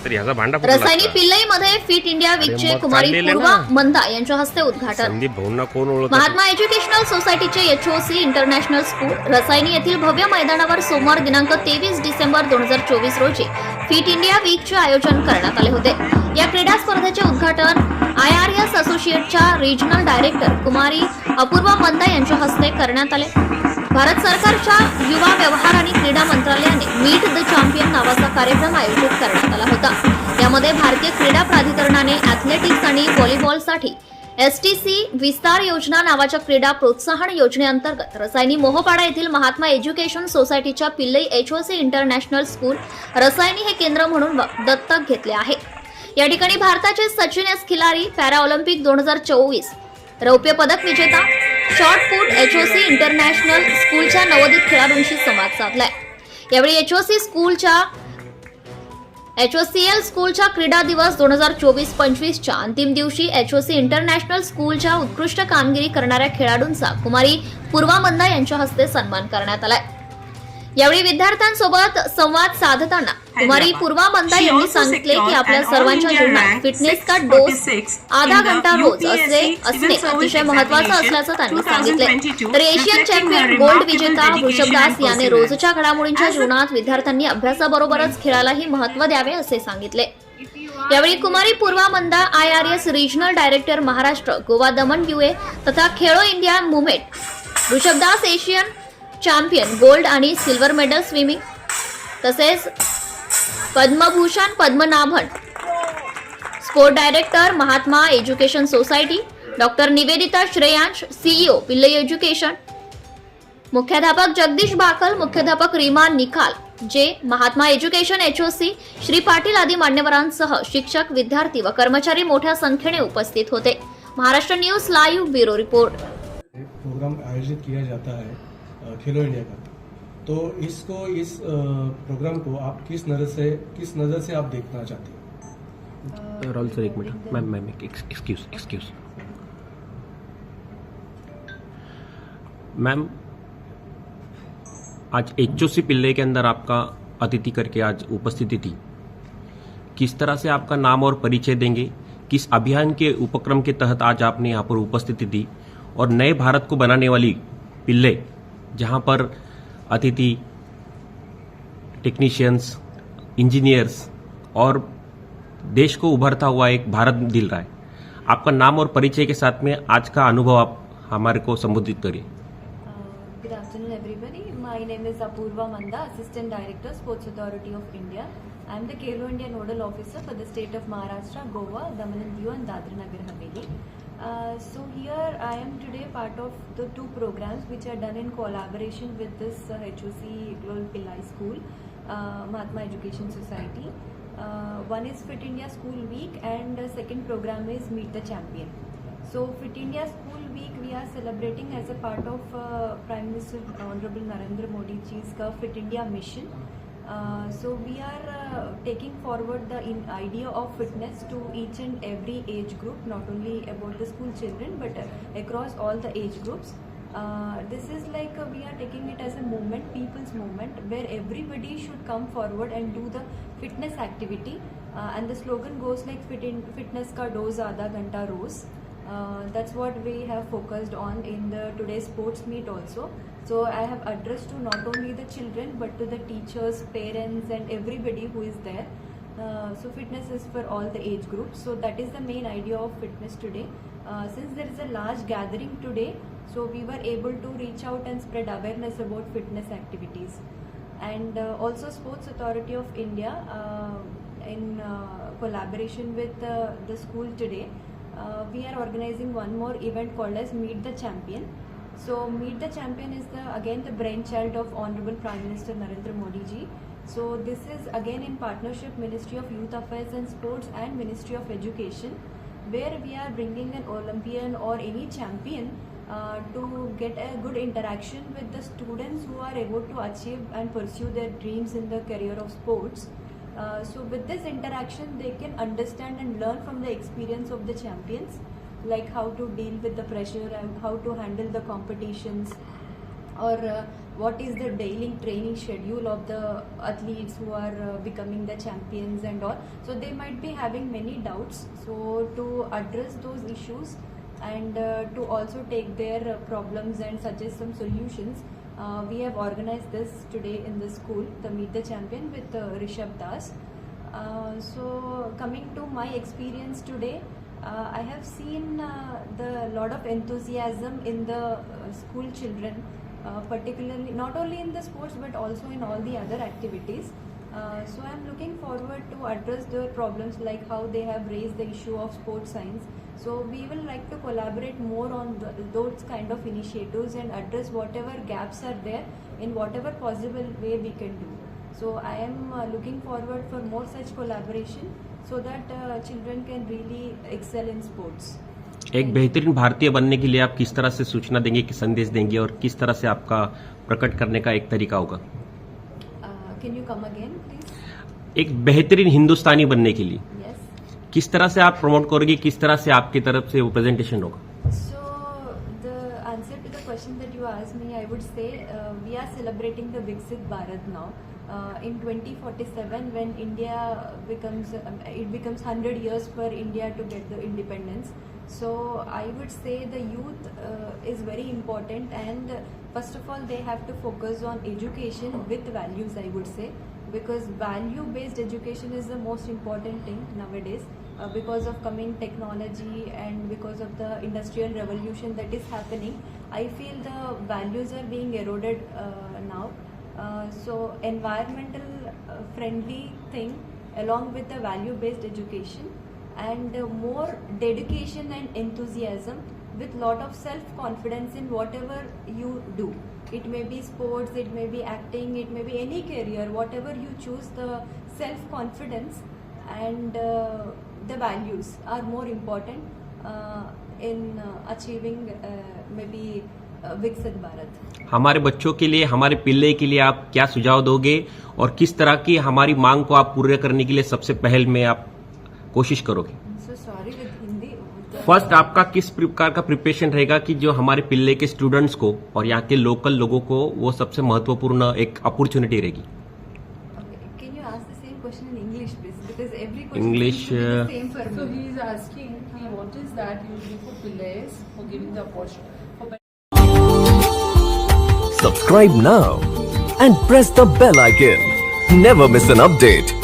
तरी ह्याचा भांडा रसायनी पिल्लईमध्ये फिट इंडिया वीकचे कुमारी पूर्वा मंदा यांच्या हस्ते उद्घाटन। संदीप भाऊंना कोण ओळखत? महात्मा एज्युकेशनल सोसायटीचे एचओसी इंटरनॅशनल स्कूल रसायनी येथील भव्य मैदानावर सोमवार दिनांक 23 डिसेंबर 2024 रोजी फिट इंडिया वीकचे आयोजन करण्यात आले होते। या क्रीडा स्पर्धेचे उद्घाटन IRS असोसिएटच्या रिजनल डायरेक्टर कुमारी अपूर्वा मंदा यांच्या हस्ते करण्यात आले। भारत सरकारच्या युवा व्यवहार आणि क्रीडा मंत्रालयाने मीट द चॅम्पियन नावाचा कार्यक्रम आयोजित करण्यात आला होता। यामध्ये भारतीय क्रीडा प्राधिकरणाने ॲथलेटिक्स आणि व्हॉलीबॉलसाठी STC विस्तार योजना नावाच्या क्रीडा प्रोत्साहन योजनेअंतर्गत रसायनी मोहपाडा येथील महात्मा एज्युकेशन सोसायटीच्या Pillai HOC international school Rasayani हे केंद्र म्हणून दत्तक घेतले आहे। या ठिकाणी भारताचे Sachin S Khilari para Olympic 2024 रौप्य पदक विजेता शॉर्टपुट HOC इंटरनॅशनल स्कूलच्या नवोदित खेळाडूंशी संवाद साधलाय। यावेळी HOCL स्कूलच्या क्रीडा दिवस 2024-25 च्या अंतिम दिवशी HOC इंटरनॅशनल स्कूलच्या उत्कृष्ट कामगिरी करणाऱ्या खेळाडूंचा कुमारी पूर्वा मंदा यांच्या हस्ते सन्मान करण्यात आलाय। यावेळी विद्यार्थ्यांसोबत संवाद साधताना कुमारी पूर्वा मंदा यांनी सांगितले की आपल्या सर्वांच्या जीवनात फिटनेस का डोस आधा घंटा रोज असणे अतिशय महत्त्वाचं असल्याचं त्यांनी सांगितले। तर एशियन चॅम्पियन गोल्ड विजेता वृषभदास याने रोजच्या घडामोडींच्या जीवनात विद्यार्थ्यांनी अभ्यासाबरोबरच खेळालाही महत्त्व द्यावे असे सांगितले। यावेळी कुमारी Purva Manda IRS regional director Maharashtra Goa Daman UA तथा Khelo India movement Vrushabhdas Asian champion gold आणि सिल्वर मेडल स्विमिंग तसेच Padmabhushan Padmanabhan sport director Mahatma education society doctor Nivedita Shreyansh CEO Pillai education मुख्याध्यापक जगदीश बाकल मुख्याध्यापक रीमा निखाल जे महात्मा एज्युकेशन HOC श्री पाटील आदी मान्यवरांसह शिक्षक विद्यार्थी व कर्मचारी मोठ्या संख्येने उपस्थित होते। Maharashtra news live bureau report. Programme आयोजित किया जाता है खेलो इंडिया का, तो इस प्रोग्राम को आप किस नज़र से आप देखना चाहते हैं? राहुल सर एक मिनट, मैम एक्सक्यूज मैम, आज HOC पिल्लई के अंदर आपका अतिथि करके आज उपस्थिति थी। किस तरह से आपका नाम और परिचय देंगे? किस अभियान के उपक्रम के तहत आज आपने यहाँ पर उपस्थिति दी? और नए भारत को बनाने वाली पिल्लई जहाँ पर अतिथि टेक्नीशियंस इंजीनियर्स और देश को उभरता हुआ एक भारत दिल रहा है, आपका नाम और परिचय के साथ में आज का अनुभव आप हमारे को संबोधित करिए। Good afternoon everybody. My name is Apurva Manda, Assistant Director, Sports Authority of India. I am the Khelo India Nodal Officer for the state of Maharashtra, Goa, Daman and Diu and Dadra Nagar Haveli. So here I am today part of the two programs which are done in collaboration with this HOC Global Pillai School, Mahatma Education Society. One is Fit India School Week and the second program is Meet the Champion. So Fit India School Week we are celebrating as a part of Prime Minister Honorable Narendra Modi ji's Fit India mission. So we are taking forward the idea of fitness to each and every age group, not only about the school children but across all the age groups. This is like we are taking it as a movement, people's movement, where everybody should come forward and do the fitness activity. And the slogan goes like fitness ka dose aadha ghanta roz. That's what we have focused on in the today's sports meet also. So I have addressed to not only the children but to the teachers, parents and everybody who is there. So fitness is for all the age groups. So that is the main idea of fitness today. Since there is a large gathering today, so we were able to reach out and spread awareness about fitness activities. And also Sports Authority of India in collaboration with the school today, we are organizing one more event called as Meet the Champion. So Meet the Champion is again the brainchild of Honorable Prime Minister Narendra Modi ji. So this is again in partnership Ministry of Youth Affairs and Sports and Ministry of Education, where we are bringing an Olympian or any champion to get a good interaction with the students who are able to achieve and pursue their dreams in the career of sports. So with this interaction they can understand and learn from the experience of the champions, like how to deal with the pressure and how to handle the competitions, or what is the daily training schedule of the athletes who are becoming the champions and all. So they might be having many doubts. So to address those issues and to also take their problems and suggest some solutions, we have organized this today in the school, the Meet the Champion with Rishabh Das. So coming to my experience today, I have seen the lot of enthusiasm in the school children, particularly not only in the sports but also in all the other activities. So I am looking forward to address their problems, like how they have raised the issue of sports science. So we will like to collaborate more on those kind of initiatives and address whatever gaps are there in whatever possible way we can do. So I am looking forward for more such collaboration so that children can really excel in sports. एक बेहतरीन भारतीय बनने के लिए आप किस तरह से सूचना देंगे, कि संदेश देंगे, और किस तरह से आपका प्रकट करने का एक तरीका होगा? Can you come again, please? एक बेहतरीन हिंदुस्तानी बनने के लिए Yes. किस तरह से आप प्रमोट करोगे, किस तरह से आपकी तरफ से वो प्रेजेंटेशन होगा? So the answer to the question that you asked me, I would say we are celebrating the Viksit Bharat now. In 2047, when India becomes 100 years for India to get the independence. So I would say the youth is very important, and first of all they have to focus on education with values, I would say, because value based education is the most important thing nowadays, because of coming technology and because of the industrial revolution that is happening. I feel the values are being eroded now. So environmental friendly thing along with the value based education and more dedication and enthusiasm with lot of self confidence in whatever you do. It may be sports, it may be acting, it may be any career, whatever you choose, the self confidence and the values are more important in achieving maybe विकसित भारत. हमारे बच्चों के लिए, हमारे पिल्ले के लिए आप क्या सुझाव दोगे, और किस तरह की हमारी मांग को आप पूरे करने के लिए सबसे पहल में आप कोशिश करोगे? So sorry with Hindi. First आपका किस प्रकार का प्रिपरेशन रहेगा कि जो हमारे पिल्ले के स्टूडेंट्स को और यहाँ के लोकल लोगों को वो सबसे महत्वपूर्ण एक अपॉर्चुनिटी रहेगी? Okay. Can you ask the same question in English, please? Because every question English, seems to be the same for So me. he is asking what is that you do for Pillais for giving the opportunity for Subscribe now and press the bell icon. Never miss an update.